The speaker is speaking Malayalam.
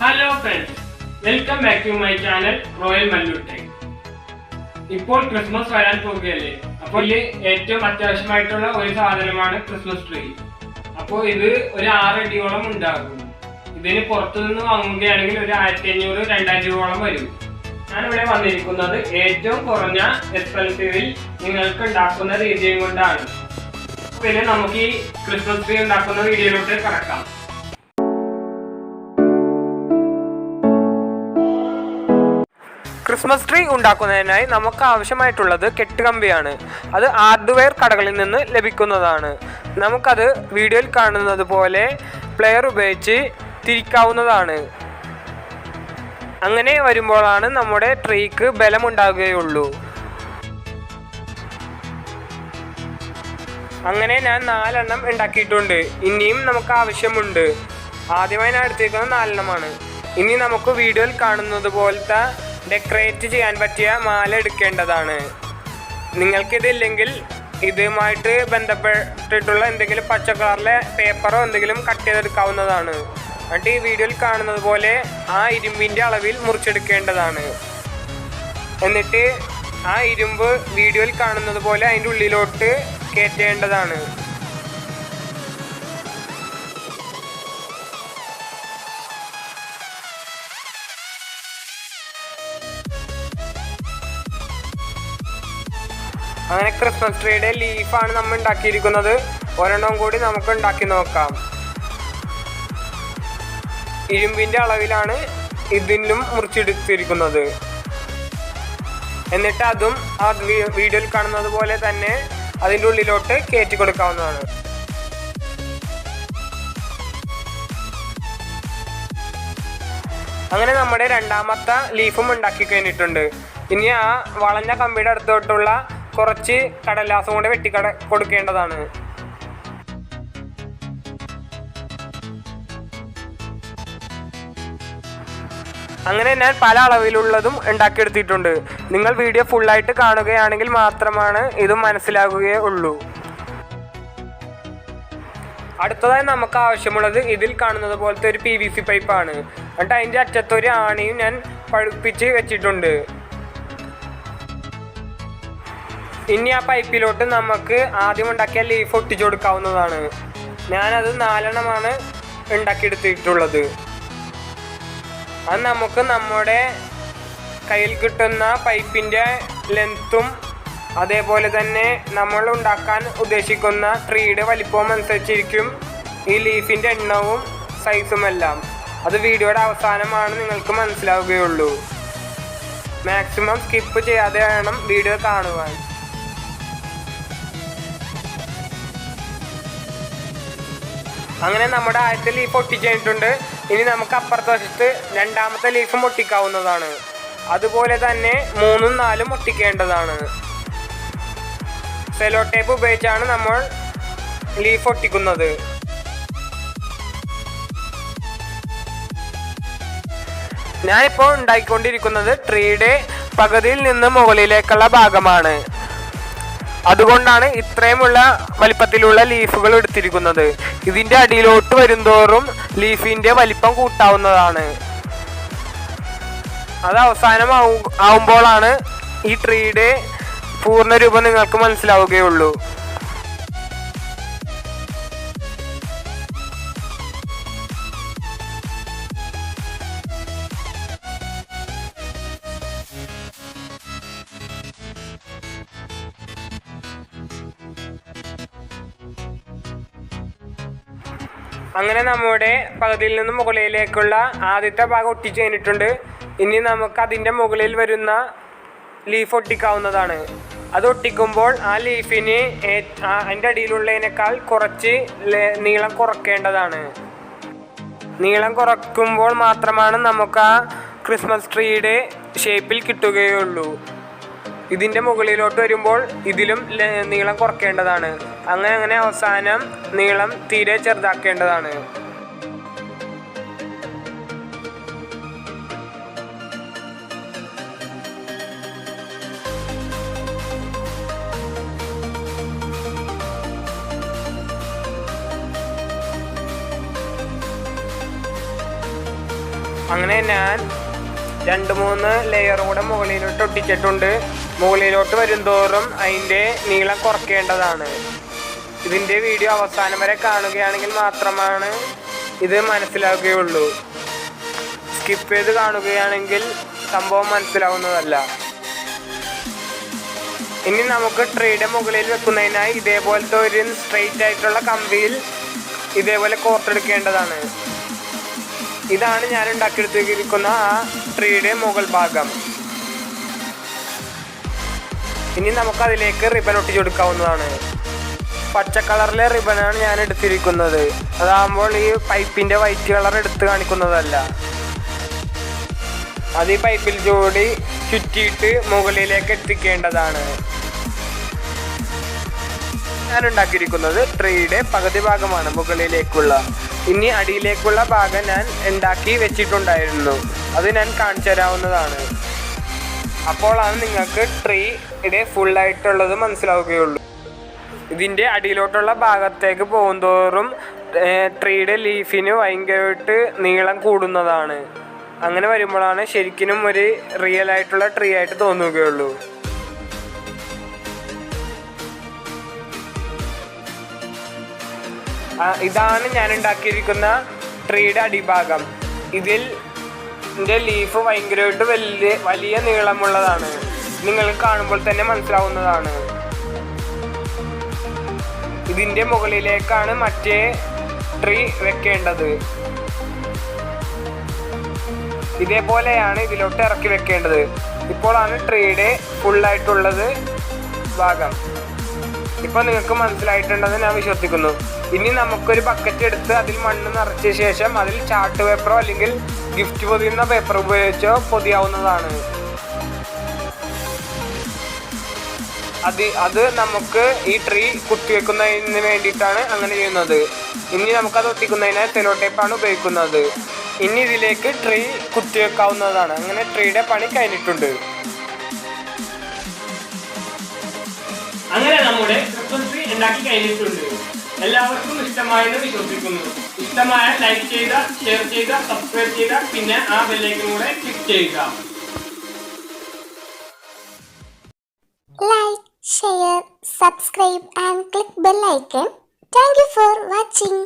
Hello friends, welcome back to my channel Royal Mallur Tech. ഇപ്പോൾ ക്രിസ്മസ് വരാൻ പോകുകയല്ലേ. അപ്പോൾ ഇതിൽ ഏറ്റവും അത്യാവശ്യമായിട്ടുള്ള ഒരു സാധനമാണ് ക്രിസ്മസ് ട്രീ. അപ്പോൾ ഇത് ഒരു 6 അടിയോളം ഉണ്ടാകും. ഇതിന് പുറത്തുനിന്ന് വാങ്ങുകയാണെങ്കിൽ ഒരു 1500-2000 രൂപയോളം വരും. ഞാനിവിടെ വന്നിരിക്കുന്നത് ഏറ്റവും കുറഞ്ഞ എക്സ്പെൻസീവിൽ നിങ്ങൾക്ക് ഉണ്ടാക്കുന്ന രീതിയും കൊണ്ടാണ്. പിന്നെ നമുക്ക് ഈ ക്രിസ്മസ് ട്രീ ഉണ്ടാക്കുന്ന വീഡിയോയിലോട്ട് കടക്കാം. ക്രിസ്മസ് ട്രീ ഉണ്ടാക്കുന്നതിനായി നമുക്ക് ആവശ്യമായിട്ടുള്ളത് കെട്ടുകമ്പിയാണ്. അത് ഹാർഡ്വെയർ കടകളിൽ നിന്ന് ലഭിക്കുന്നതാണ്. നമുക്കത് വീഡിയോയിൽ കാണുന്നത് പോലെ പ്ലെയർ ഉപയോഗിച്ച് തിരിക്കാവുന്നതാണ്. അങ്ങനെ വരുമ്പോഴാണ് നമ്മുടെ ട്രീക്ക് ബലമുണ്ടാകുകയുള്ളൂ. അങ്ങനെ ഞാൻ 4 എണ്ണം ഉണ്ടാക്കിയിട്ടുണ്ട്. ഇനിയും നമുക്ക് ആവശ്യമുണ്ട്. ആദ്യമായി ഞാൻ എടുത്തിരിക്കുന്നത് 4 എണ്ണമാണ്. ഇനി നമുക്ക് വീഡിയോയിൽ കാണുന്നത് പോലത്തെ ഡെക്കറേറ്റ് ചെയ്യാൻ പറ്റിയ മാല എടുക്കേണ്ടതാണ്. നിങ്ങൾക്കിതില്ലെങ്കിൽ ഇതുമായിട്ട് ബന്ധപ്പെട്ടിട്ടുള്ള എന്തെങ്കിലും പച്ച കളറിലെ പേപ്പറോ എന്തെങ്കിലും കട്ട് ചെയ്തെടുക്കാവുന്നതാണ്. എന്നിട്ട് ഈ വീഡിയോയിൽ കാണുന്നത് പോലെ ആ ഇരുമ്പിൻ്റെ അളവിൽ മുറിച്ചെടുക്കേണ്ടതാണ്. എന്നിട്ട് ആ ഇരുമ്പ് വീഡിയോയിൽ കാണുന്നത് പോലെ അതിൻ്റെ ഉള്ളിലോട്ട് കയറ്റേണ്ടതാണ്. അങ്ങനെ ക്രിസ്മസ് ട്രീയുടെ ലീഫാണ് നമ്മൾ ഉണ്ടാക്കിയിരിക്കുന്നത്. ഒരെണ്ണം കൂടി നമുക്ക് ഉണ്ടാക്കി നോക്കാം. ഇരുമ്പിൻ്റെ അളവിലാണ് ഇതിലും മുറിച്ചെടുത്തിരിക്കുന്നത്. എന്നിട്ട് അതും ആ വീഡിയോയിൽ കാണുന്നത് പോലെ തന്നെ അതിൻ്റെ ഉള്ളിലോട്ട് കയറ്റി കൊടുക്കാവുന്നതാണ്. അങ്ങനെ നമ്മുടെ രണ്ടാമത്തെ ലീഫും ഉണ്ടാക്കി കഴിഞ്ഞിട്ടുണ്ട്. ഇനി ആ വളഞ്ഞ കമ്പിയുടെ അടുത്തോട്ടുള്ള കുറച്ച് കടലാസും കൊണ്ട് കൊടുക്കേണ്ടതാണ്. അങ്ങനെ ഞാൻ പല അളവിലുള്ളതും ഉണ്ടാക്കിയെടുത്തിട്ടുണ്ട്. നിങ്ങൾ വീഡിയോ ഫുള്ളായിട്ട് കാണുകയാണെങ്കിൽ മാത്രമാണ് ഇത് മനസ്സിലാകുകയുള്ളൂ. അടുത്തതായി നമുക്ക് ആവശ്യമുള്ളത് ഇതിൽ കാണുന്നത് പോലത്തെ ഒരു PVC പൈപ്പാണ്. എന്നിട്ട് അതിൻ്റെ അറ്റത്തൊരു ആണിയും ഞാൻ പഴുപ്പിച്ച് വെച്ചിട്ടുണ്ട്. ഇനി ആ പൈപ്പിലോട്ട് നമുക്ക് ആദ്യം ഉണ്ടാക്കിയ ലീഫ് ഒട്ടിച്ചു കൊടുക്കാവുന്നതാണ്. ഞാനത് 4 എണ്ണമാണ് ഉണ്ടാക്കിയെടുത്തിട്ടുള്ളത്. അത് നമുക്ക് നമ്മുടെ കയ്യിൽ കിട്ടുന്ന പൈപ്പിൻ്റെ ലെങ്ത്തും അതേപോലെ തന്നെ നമ്മൾ ഉണ്ടാക്കാൻ ഉദ്ദേശിക്കുന്ന ട്രീയുടെ വലിപ്പവും അനുസരിച്ചിരിക്കും ഈ ലീഫിൻ്റെ എണ്ണവും സൈസുമെല്ലാം. അത് വീഡിയോയുടെ അവസാനമാണ് നിങ്ങൾക്ക് മനസ്സിലാവുകയുള്ളൂ. മാക്സിമം സ്കിപ്പ് ചെയ്യാതെ വേണം വീഡിയോ കാണുവാൻ. അങ്ങനെ നമ്മുടെ ആദ്യത്തെ ലീഫ് ഒട്ടിച്ച് കഴിഞ്ഞിട്ടുണ്ട്. ഇനി നമുക്ക് അപ്പുറത്തെ വശത്ത് രണ്ടാമത്തെ ലീഫും ഒട്ടിക്കാവുന്നതാണ്. അതുപോലെ തന്നെ 3ഉം 4ഉം ഒട്ടിക്കേണ്ടതാണ്. സെലോ ടേപ്പ് ഉപയോഗിച്ചാണ് നമ്മൾ ലീഫ് ഒട്ടിക്കുന്നത്. ഞാനിപ്പോൾ ഉണ്ടാക്കിക്കൊണ്ടിരിക്കുന്നത് ട്രീയുടെ പകുതിയിൽ നിന്ന് മുകളിലേക്കുള്ള ഭാഗമാണ്. അതുകൊണ്ടാണ് ഇത്രയുമുള്ള വലിപ്പത്തിലുള്ള ലീഫുകൾ എടുത്തിരിക്കുന്നത്. ഇതിൻ്റെ അടിയിലോട്ട് വരുന്തോറും ലീഫിൻ്റെ വലിപ്പം കൂട്ടാവുന്നതാണ്. അത് അവസാനം ആവുമ്പോഴാണ് ഈ ട്രീയുടെ പൂർണ്ണ രൂപം നിങ്ങൾക്ക് മനസ്സിലാവുകയുള്ളൂ. അങ്ങനെ നമ്മുടെ പകുതിയിൽ നിന്ന് മുകളിലേക്കുള്ള ആദ്യത്തെ ഭാഗം ഒട്ടിച്ച് കഴിഞ്ഞിട്ടുണ്ട്. ഇനി നമുക്ക് അതിൻ്റെ മുകളിൽ വരുന്ന ലീഫ് ഒട്ടിക്കാവുന്നതാണ്. അത് ഒട്ടിക്കുമ്പോൾ ആ ലീഫിന് അതിൻ്റെ അടിയിലുള്ളതിനേക്കാൾ കുറച്ച് നീളം കുറയ്ക്കേണ്ടതാണ്. നീളം കുറയ്ക്കുമ്പോൾ മാത്രമാണ് നമുക്ക് ആ ക്രിസ്മസ് ട്രീയുടെ ഷേപ്പിൽ കിട്ടുകയുള്ളൂ. ഇതിൻ്റെ മുകളിലോട്ട് വരുമ്പോൾ ഇതിലും നീളം കുറയ്ക്കേണ്ടതാണ്. അങ്ങനെ അവസാനം നീളം തീരെ ചെറുതാക്കേണ്ടതാണ്. അങ്ങനെ ഞാൻ 2-3 ലെയർ കൂടെ മുകളിലോട്ട് ഒട്ടിച്ചിട്ടുണ്ട്. മുകളിലോട്ട് വരുംതോറും അതിൻ്റെ നീളം കുറയ്ക്കേണ്ടതാണ്. ഇതിൻ്റെ വീഡിയോ അവസാനം വരെ കാണുകയാണെങ്കിൽ മാത്രമാണ് ഇത് മനസ്സിലാവുകയുള്ളൂ. സ്കിപ്പ് ചെയ്ത് കാണുകയാണെങ്കിൽ സംഭവം മനസ്സിലാവുന്നതല്ല. ഇനി നമുക്ക് ട്രീയുടെ മുകളിൽ വെക്കുന്നതിനായി ഇതേപോലത്തെ ഒരു സ്ട്രെയിറ്റ് ആയിട്ടുള്ള കമ്പിയിൽ ഇതേപോലെ കോർത്തെടുക്കേണ്ടതാണ്. ഇതാണ് ഞാൻ ഉണ്ടാക്കിയെടുത്തിരിക്കുന്ന ആ ട്രീയുടെ മുകൾ ഭാഗം. ഇനി നമുക്കതിലേക്ക് റിബൺ ഒട്ടിച്ചു കൊടുക്കാവുന്നതാണ്. പച്ച കളറിലെ റിബണാണ് ഞാൻ എടുത്തിരിക്കുന്നത്. അതാകുമ്പോൾ ഈ പൈപ്പിൻ്റെ വൈറ്റ് കളർ എടുത്ത് കാണിക്കുന്നതല്ല. അത് ഈ പൈപ്പിൽ കൂടി ചുറ്റിയിട്ട് മുകളിലേക്ക് എത്തിക്കേണ്ടതാണ്. ഞാൻ ഉണ്ടാക്കിയിരിക്കുന്നത് ട്രീയുടെ പകുതി ഭാഗമാണ് മുകളിലേക്കുള്ള. ഇനി അടിയിലേക്കുള്ള ഭാഗം ഞാൻ ഉണ്ടാക്കി വെച്ചിട്ടുണ്ടായിരുന്നു. അത് ഞാൻ കാണിച്ചു തരാവുന്നതാണ്. അപ്പോഴാണ് നിങ്ങൾക്ക് ട്രീയുടെ ഫുള്ളായിട്ടുള്ളത് മനസ്സിലാവുകയുള്ളൂ. ഇതിൻ്റെ അടിയിലോട്ടുള്ള ഭാഗത്തേക്ക് പോകുന്തോറും ട്രീയുടെ ലീഫിന് ഭയങ്കരമായിട്ട് നീളം കൂടുന്നതാണ്. അങ്ങനെ വരുമ്പോഴാണ് ശരിക്കും ഒരു റിയൽ ആയിട്ടുള്ള ട്രീ ആയിട്ട് തോന്നുകയുള്ളൂ. ഇതാണ് ഞാൻ ഉണ്ടാക്കിയിരിക്കുന്ന ട്രീയുടെ അടിഭാഗം. ഇതിൻ്റെ ലീഫ് ഭയങ്കരമായിട്ട് വലിയ നീളമുള്ളതാണ്. നിങ്ങൾക്ക് കാണുമ്പോൾ തന്നെ മനസ്സിലാവുന്നതാണ്. ഇതിൻ്റെ മുകളിലേക്കാണ് മറ്റേ ട്രീ വെക്കേണ്ടത്. ഇതേപോലെയാണ് ഇതിലോട്ട് ഇറക്കി വെക്കേണ്ടത്. ഇപ്പോഴാണ് ട്രീയുടെ ഫുള്ളായിട്ടുള്ളത് ഭാഗം. ഇപ്പോൾ നിങ്ങൾക്ക് മനസ്സിലായിട്ടുണ്ടെന്ന് ഞാൻ വിശ്വസിക്കുന്നു. ഇനി നമുക്കൊരു ബക്കറ്റ് എടുത്ത് അതിൽ മണ്ണ് നിറച്ച ശേഷം അതിൽ ചാർട്ട് പേപ്പറോ അല്ലെങ്കിൽ ഗിഫ്റ്റ് പൊതിയുന്ന പേപ്പർ ഉപയോഗിച്ചോ പൊതിയാവുന്നതാണ്. അത് നമുക്ക് ഈ ട്രീ കുത്തിവെക്കുന്നതിന് വേണ്ടിയിട്ടാണ് അങ്ങനെ ചെയ്യുന്നത്. ഇനി നമുക്കത് ഒട്ടിക്കുന്നതിനായി സെല്ലോ ടേപ്പാണ് ഉപയോഗിക്കുന്നത്. ഇനി ഇതിലേക്ക് ട്രീ കുത്തിവെക്കാവുന്നതാണ്. അങ്ങനെ ട്രീയുടെ പണി കഴിഞ്ഞിട്ടുണ്ട്. അങ്ങനെ നമ്മുടെ ക്രിസ്മസ് ട്രീ ഉണ്ടാക്കി കഴിഞ്ഞിട്ടുണ്ട്. എല്ലാവർക്കും ഇഷ്ടമായെന്ന് വിശ്വസിക്കുന്നു. ഇഷ്ടമായ ലൈക്ക് ചെയ്യുക, ഷെയർ ചെയ്യുക, സബ്സ്ക്രൈബ് ചെയ്യുക, പിന്നെ ആ ബെല്ലൈക്കൺ കൂടെ ക്ലിക്ക് ചെയ്യുക. Like, share, subscribe and click bell icon. Thank you for watching.